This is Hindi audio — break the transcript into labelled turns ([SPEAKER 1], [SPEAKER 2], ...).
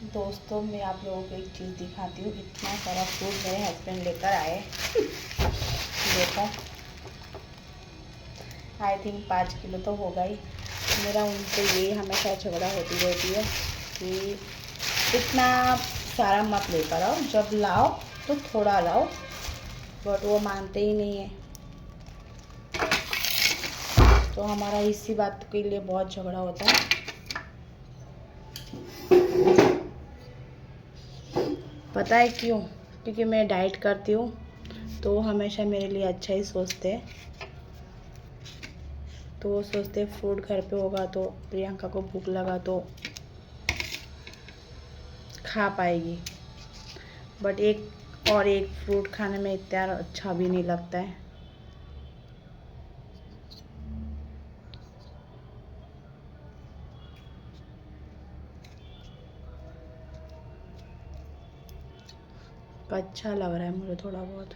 [SPEAKER 1] दोस्तों मैं आप लोगों को एक चीज़ दिखाती हूँ। इतना सारा फ्रूट मेरे हस्बैंड लेकर आए। देखो, आई थिंक 5 किलो तो होगा ही। मेरा उनसे ये हमेशा झगड़ा होती रहती है कि इतना सारा मत लेकर आओ, जब लाओ तो थोड़ा लाओ, बट वो मानते ही नहीं है। तो हमारा इसी बात के लिए बहुत झगड़ा होता है। पता है क्यों? क्योंकि मैं डाइट करती हूँ, तो वो हमेशा मेरे लिए अच्छा ही सोचते हैं। तो वो सोचते फ्रूट घर पे होगा तो प्रियंका को भूख लगा तो खा पाएगी, बट एक फ्रूट खाने में इतना अच्छा भी नहीं लगता है। अच्छा लग रहा है मुझे थोड़ा बहुत।